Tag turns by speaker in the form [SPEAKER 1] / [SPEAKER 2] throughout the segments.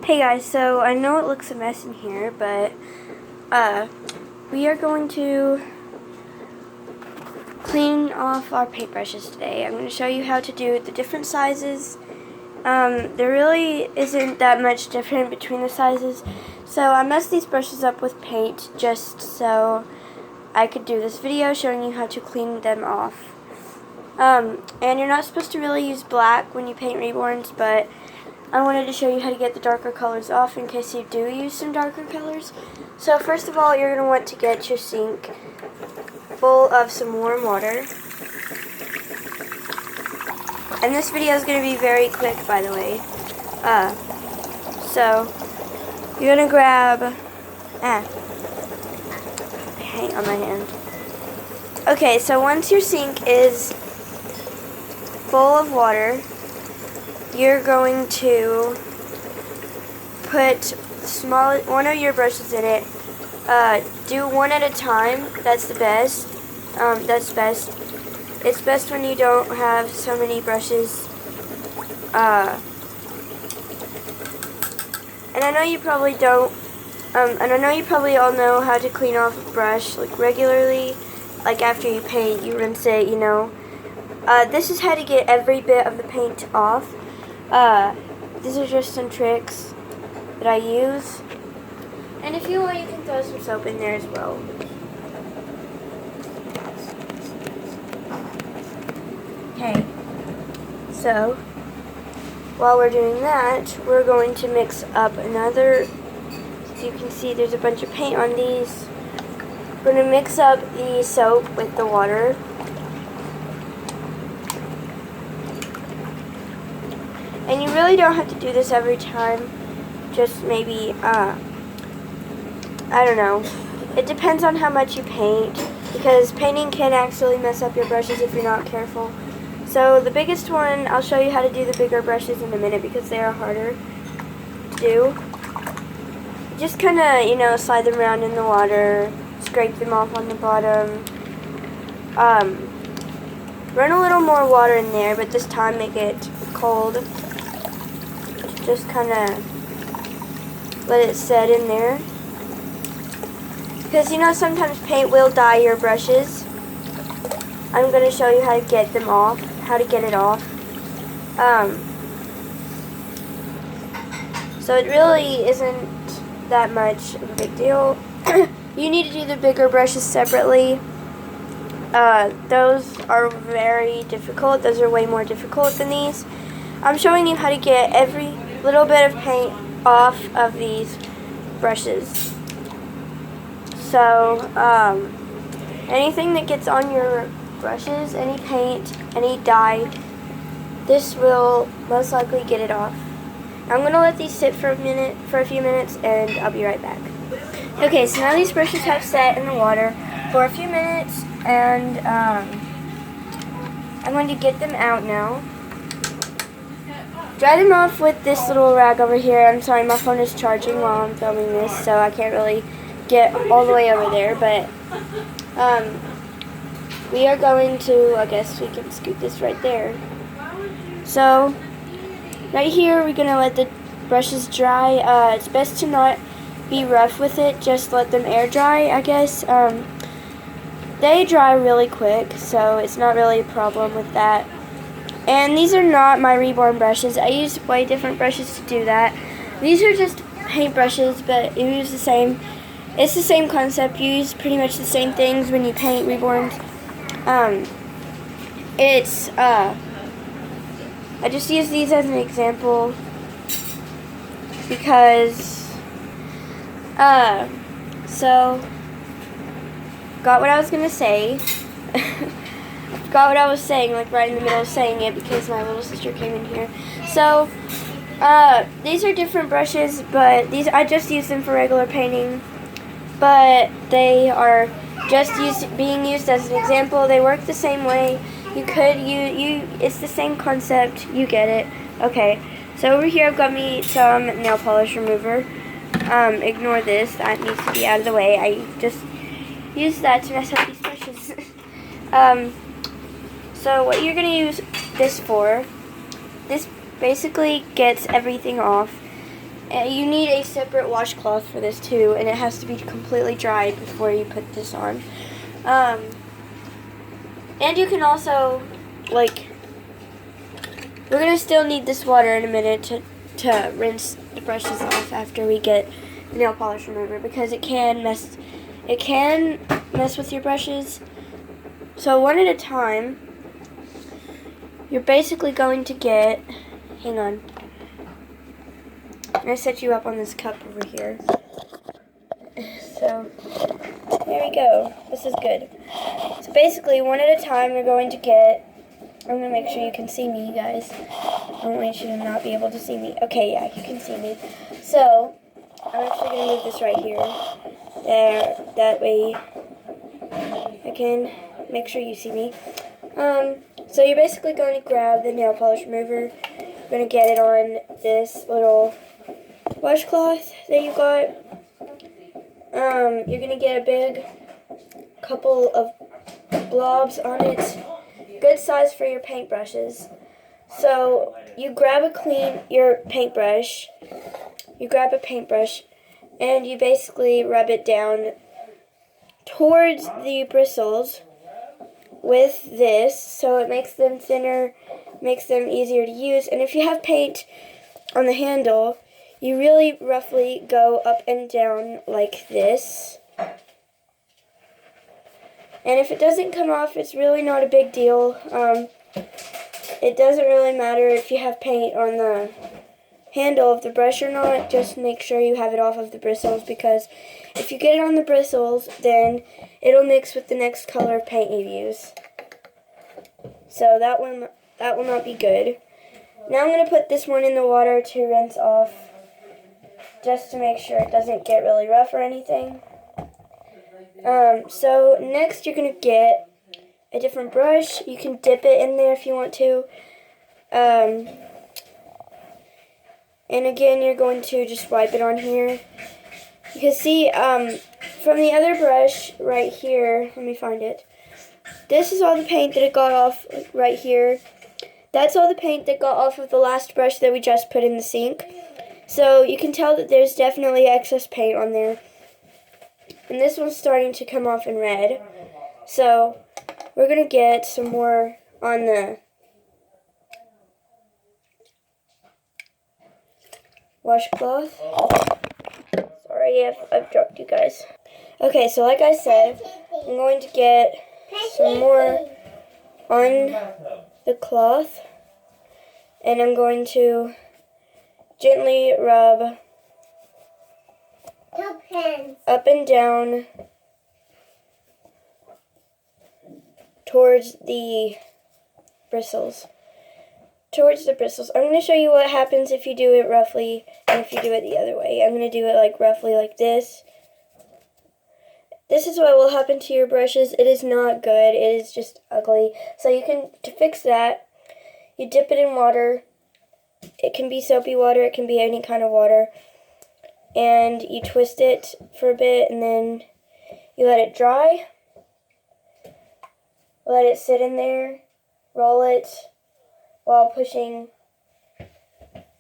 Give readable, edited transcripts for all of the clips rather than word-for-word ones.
[SPEAKER 1] Hey guys, so I know it looks a mess in here, but we are going to clean off our paintbrushes today. I'm going to show you how to do the different sizes. There really isn't that much different between the sizes, so I messed these brushes up with paint just so I could do this video showing you how to clean them off. And you're not supposed to really use black when you paint Reborns, but I wanted to show you how to get the darker colors off in case you do use some darker colors. So first of all, you're going to want to get your sink full of some warm water. And this video is going to be very quick, by the way. So you're going to grab... hang on my hand. Okay, so once your sink is full of water, you're going to put one of your brushes in it. Do one at a time. That's the best. That's best. It's best when you don't have so many brushes. And I know you probably don't. And I know you probably all know how to clean off a brush like regularly. Like after you paint, you rinse it. You know. This is how to get every bit of the paint off. These are just some tricks that I use. And if you want, you can throw some soap in there as well. Okay. So, while we're doing that, we're going to mix up another. As you can see, there's a bunch of paint on these. We're going to mix up the soap with the water. And you really don't have to do this every time. Just maybe, I don't know. It depends on how much you paint, because painting can actually mess up your brushes if you're not careful. So the biggest one, I'll show you how to do the bigger brushes in a minute because they are harder to do. Just kind of, you know, slide them around in the water, scrape them off on the bottom. Run a little more water in there, but this time make it cold. Just kind of let it set in there. Because, you know, sometimes paint will dye your brushes. I'm going to show you how to get them off, how to get it off. So it really isn't that much of a big deal. You need to do the bigger brushes separately. Those are very difficult. Those are way more difficult than these. I'm showing you how to get every little bit of paint off of these brushes. So, anything that gets on your brushes, any paint, any dye, this will most likely get it off. I'm going to let these sit for a few minutes, and I'll be right back. Okay, so now these brushes have sat in the water for a few minutes, and I'm going to get them out now. Dry them off with this little rag over here. I'm sorry, my phone is charging while I'm filming this, so I can't really get all the way over there, but we are going to, I guess we can scoot this right there. So, right here, we're going to let the brushes dry. It's best to not be rough with it, just let them air dry, I guess. They dry really quick, so it's not really a problem with that. And these are not my Reborn brushes. I use way different brushes to do that. These are just paint brushes, but you use the same. It's the same concept. You use pretty much the same things when you paint Reborns. I just use these as an example because, so, got what I was gonna say. Forgot what I was saying, like right in the middle of saying it because my little sister came in here. So, these are different brushes, but I just use them for regular painting. But they are just being used as an example. They work the same way. It's the same concept. You get it. Okay. So over here I've got me some nail polish remover. Ignore this. That needs to be out of the way. I just use that to mess up these brushes. So what you're going to use this for, this basically gets everything off. You need a separate washcloth for this too, and it has to be completely dried before you put this on. And you can also, like, we're going to still need this water in a minute to rinse the brushes off after we get the nail polish remover, because it can mess with your brushes. So one at a time, you're basically going to get, hang on, I'm going to set you up on this cup over here. So, there we go. This is good. So basically, one at a time, you're going to get, I'm going to make sure you can see me, you guys. I don't want you to not be able to see me. Okay, yeah, you can see me. So, I'm actually going to move this right here. There, that way I can make sure you see me. So you're basically going to grab the nail polish remover. You're going to get it on this little washcloth that you got. You're going to get a big couple of blobs on it. Good size for your paintbrushes. So you grab your paintbrush. You grab a paintbrush and you basically rub it down towards the bristles with this, so it makes them thinner, makes them easier to use. And if you have paint on the handle, you really roughly go up and down like this. And if it doesn't come off, it's really not a big deal. It doesn't really matter if you have paint on the handle of the brush or not. Just make sure you have it off of the bristles, because if you get it on the bristles, then it'll mix with the next color of paint you use. So that will not be good. Now I'm going to put this one in the water to rinse off, just to make sure it doesn't get really rough or anything. So next you're going to get a different brush. You can dip it in there if you want to. And again, you're going to just wipe it on here. You can see from the other brush right here, let me find it. This is all the paint that it got off right here. That's all the paint that got off of the last brush that we just put in the sink. So you can tell that there's definitely excess paint on there. And this one's starting to come off in red. So we're going to get some more on the washcloth. Sorry, I've dropped you guys. Okay, so like I said, I'm going to get some more on the cloth, and I'm going to gently rub up and down towards the bristles. I'm going to show you what happens if you do it roughly and if you do it the other way. I'm going to do it like roughly like this. This is what will happen to your brushes. It is not good. It is just ugly. So to fix that, you dip it in water. It can be soapy water. It can be any kind of water. And you twist it for a bit, and then you let it dry. Let it sit in there. Roll it while pushing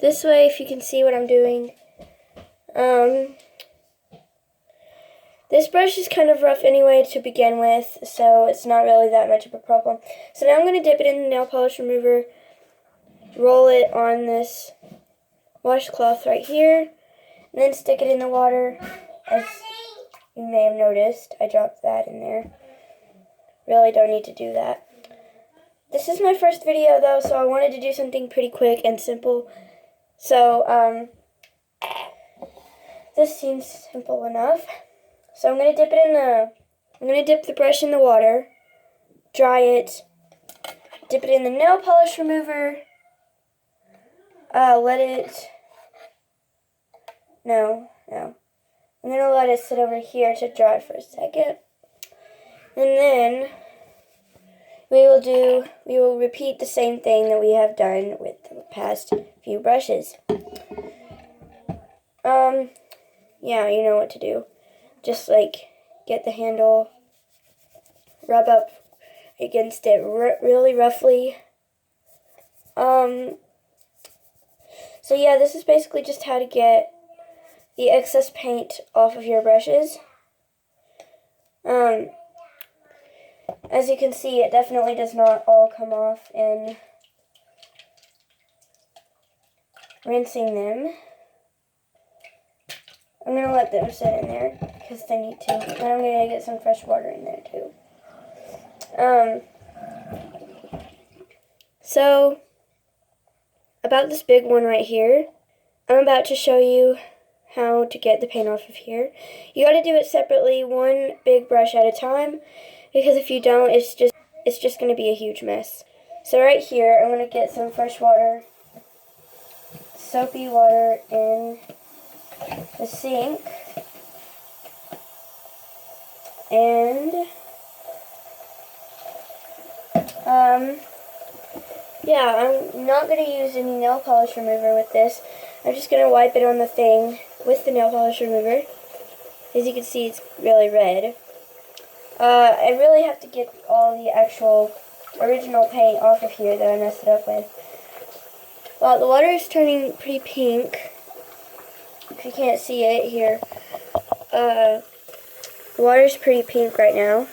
[SPEAKER 1] this way, if you can see what I'm doing. This brush is kind of rough anyway to begin with, so it's not really that much of a problem. So now I'm going to dip it in the nail polish remover, roll it on this washcloth right here, and then stick it in the water. As you may have noticed, I dropped that in there. Really don't need to do that. This is my first video though, so I wanted to do something pretty quick and simple. So, this seems simple enough. So I'm going to dip the brush in the water, dry it, dip it in the nail polish remover, I'm going to let it sit over here to dry for a second. And then we will repeat the same thing that we have done with the past few brushes. Yeah, you know what to do. Just like get the handle, rub up against it really roughly. So yeah, this is basically just how to get the excess paint off of your brushes. As you can see, it definitely does not all come off in rinsing them. I'm going to let them sit in there because they need to. And I'm going to get some fresh water in there too. So, about this big one right here, I'm about to show you how to get the paint off of here. You got to do it separately, one big brush at a time, because if you don't, it's just going to be a huge mess. So right here, I'm going to get some fresh water, soapy water in the sink, and yeah, I'm not going to use any nail polish remover with this. I'm just going to wipe it on the thing with the nail polish remover. As you can see, it's really red. I really have to get all the actual original paint off of here that I messed it up with. Well, the water is turning pretty pink. If you can't see it here. The water's pretty pink right now.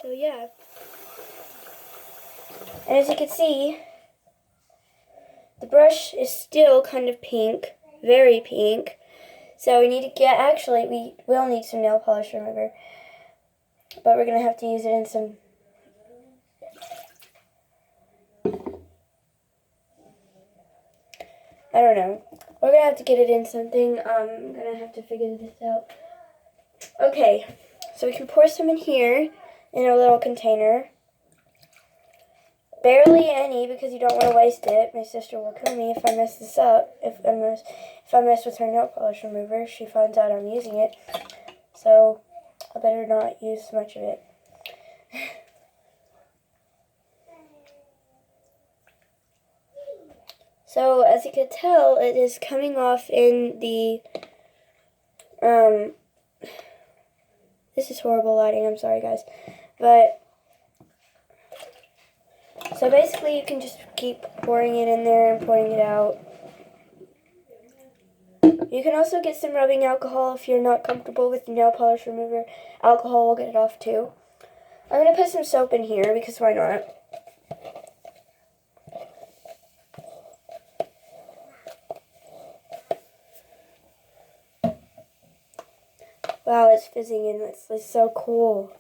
[SPEAKER 1] So yeah. And as you can see, the brush is still kind of pink, very pink. So we need to get, actually, we will need some nail polish remover. But we're going to have to use it in some, I don't know. We're going to have to get it in something. I'm going to have to figure this out. Okay, so we can pour some in here in a little container. Barely any, because you don't want to waste it. My sister will kill me if I mess this up. If I mess with her nail polish remover, she finds out I'm using it. So I better not use much of it. So as you can tell, it is coming off in the this is horrible lighting. I'm sorry, guys, but. So basically you can just keep pouring it in there and pouring it out. You can also get some rubbing alcohol if you're not comfortable with the nail polish remover. Alcohol will get it off too. I'm going to put some soap in here because why not? Wow, it's fizzing in. It's so cool.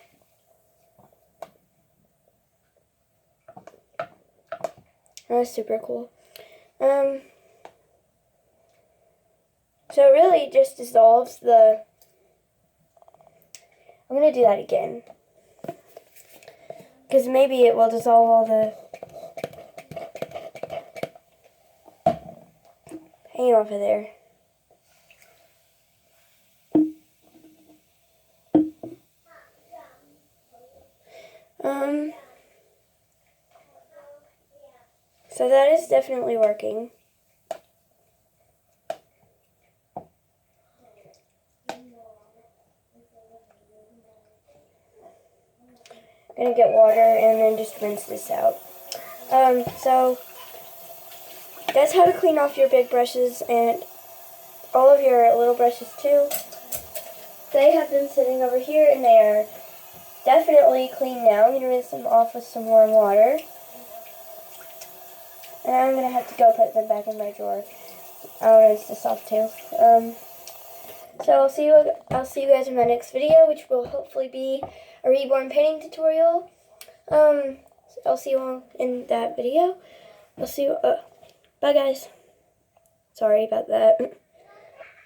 [SPEAKER 1] That's super cool. So it really just dissolves the... I'm going to do that again. Because maybe it will dissolve all the paint off of there. So that is definitely working. I'm gonna get water and then just rinse this out. So that's how to clean off your big brushes and all of your little brushes too. They have been sitting over here and they are definitely clean now. I'm gonna rinse them off with some warm water. And I'm going to have to go put them back in my drawer. I'll rinse this off too. So I'll see you guys in my next video, which will hopefully be a reborn painting tutorial. I'll see you all in that video. I'll see you, bye guys. Sorry about that.